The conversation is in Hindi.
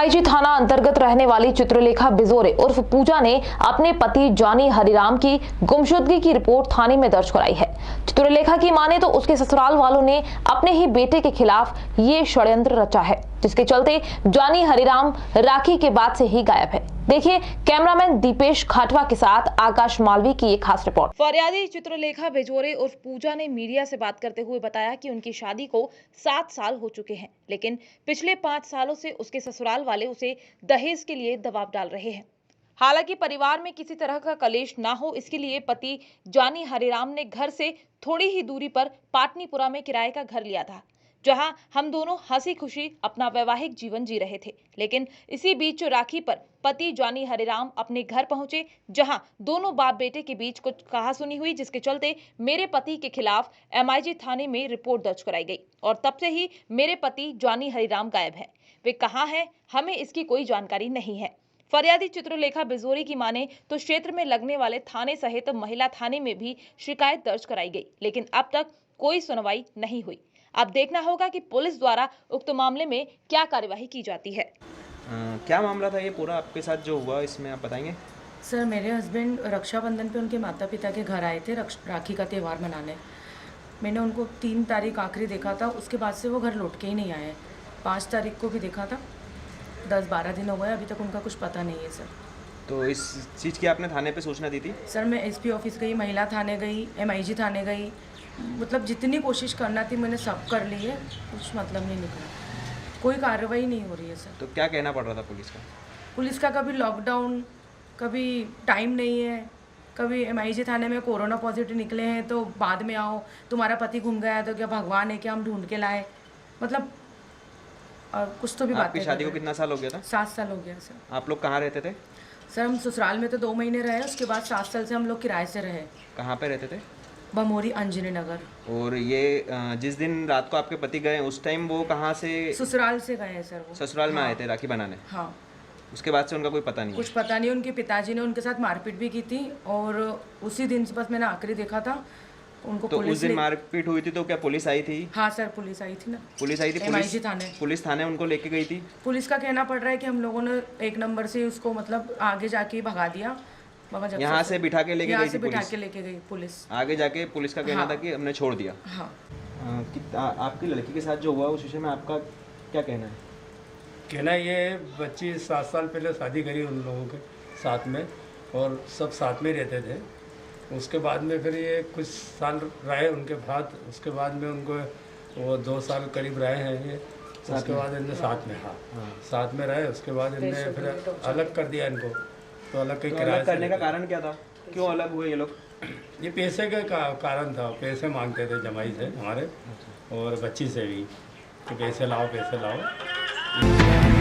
एमआईजी थाना अंतर्गत रहने वाली चित्रलेखा बिजोरे उर्फ पूजा ने अपने पति जॉनी हरिराम की गुमशुदगी की रिपोर्ट थाने में दर्ज कराई है। चित्रलेखा की माने तो उसके ससुराल वालों ने अपने ही बेटे के खिलाफ ये षड्यंत्र रचा है, जिसके चलते जॉनी हरिराम राखी के बाद से ही गायब है। देखिए कैमरामैन दीपेश खाटवा के साथ आकाश मालवी की एक खास रिपोर्ट। फरियादी चित्रलेखा बिजोरे उर्फ पूजा ने मीडिया से बात करते हुए बताया कि उनकी शादी को 7 साल हो चुके हैं, लेकिन पिछले 5 सालों से उसके ससुराल वाले उसे दहेज के लिए दबाव डाल रहे हैं। हालांकि परिवार में किसी तरह का कलेश ना हो, इसके लिए पति जॉनी हरिराम ने घर से थोड़ी ही दूरी पर पाटनीपुरा में किराए का घर लिया था, जहां हम दोनों हंसी खुशी अपना वैवाहिक जीवन जी रहे थे। लेकिन इसी बीच राखी पर पति जॉनी हरिराम अपने घर पहुंचे, जहां दोनों बाप बेटे के बीच कुछ कहासुनी हुई, जिसके चलते मेरे पति के खिलाफ एमआईजी थाने में रिपोर्ट दर्ज कराई गई और तब से ही मेरे पति जॉनी हरिराम गायब है। वे कहाँ हैं, हमें इसकी कोई जानकारी नहीं है। फरियादी चित्रलेखा बिजोरी की माने तो क्षेत्र में लगने वाले थाने सहित महिला थाने में भी शिकायत दर्ज कराई गई, लेकिन अब तक कोई सुनवाई नहीं हुई। अब देखना होगा कि पुलिस द्वारा उक्त मामले में क्या कार्यवाही की जाती है। क्या मामला था ये पूरा आपके साथ जो हुआ, इसमें आप बताएंगे? सर, मेरे हस्बैंड रक्षाबंधन पे उनके माता पिता के घर आए थे राखी का त्यौहार मनाने। मैंने उनको 3 तारीख आखिरी देखा था, उसके बाद से वो घर लौट के ही नहीं आए। 5 तारीख को भी देखा था, 10-12 दिन हो गए, अभी तक उनका कुछ पता नहीं है सर। तो इस चीज़ की आपने थाने पे सूचना दी थी? सर, मैं एसपी ऑफिस गई, महिला थाने गई, एमआईजी थाने गई, मतलब जितनी कोशिश करना थी मैंने सब कर ली है, कुछ मतलब नहीं निकला, कोई कार्रवाई नहीं हो रही है सर। तो क्या कहना पड़ रहा था पुलिस का? पुलिस का कभी लॉकडाउन, कभी टाइम नहीं है, कभी एमआईजी थाने में कोरोना पॉजिटिव निकले हैं तो बाद में आओ, तुम्हारा पति घूम गया तो क्या भगवान है क्या हम ढूंढ के लाए, मतलब और कुछ तो भी बात। आपकी शादी को कितना साल हो गया था? 7 साल हो गया सर। आप लोग कहाँ रहते थे? सर, हम ससुराल में तो 2 महीने रहे, उसके बाद 7 साल से हम लोग किराए से रहे। कहाँ पे रहते थे? बमोरी अंजनी नगर। और ये जिस दिन रात को आपके पति गए उस टाइम वो कहाँ से? ससुराल से गए हैं सर वो। ससुराल में आए थे राखी बनाने? हाँ। उसके बाद से उनका कोई पता नहीं? कुछ पता नहीं। उनके पिताजी ने उनके साथ मारपीट भी की थी और उसी दिन से बस मैंने आखिरी देखा था उनको। तो उस दिन मारपीट हुई थी तो क्या पुलिस आई थी? हाँ सर, पुलिस आई थी ना। पुलिस आई थी? एमआईजी थाने। पुलिस थाने उनको लेके गई थी? पुलिस का कहना पड़ रहा है कि हम लोगों ने 1 नंबर से उसको मतलब आगे जाके भगा दिया। यहाँ से बिठा के लेके गई थी? बिठा के लेके गई पुलिस। आगे जाके पुलिस का कहना था कि हमने छोड़ दिया। हाँ। आपकी लड़की के साथ जो हुआ उस विषय में आपका क्या कहना है? कहना ये बच्ची 7 साल पहले शादी करी उन लोगों के साथ में और सब साथ में रहते थे। उसके बाद में फिर ये कुछ साल रहे उनके बाद, उसके बाद में उनको वो 2 साल करीब रहे हैं ये। उसके बाद इनने साथ में साथ में रहे, उसके बाद इनने फिर अलग कर दिया इनको। तो अलग के किराए करने का कारण क्या था? क्यों अलग हुए ये लोग? ये पैसे के कारण था, पैसे मांगते थे जमाई से हमारे और बच्ची से भी कि पैसे लाओ पैसे लाओ।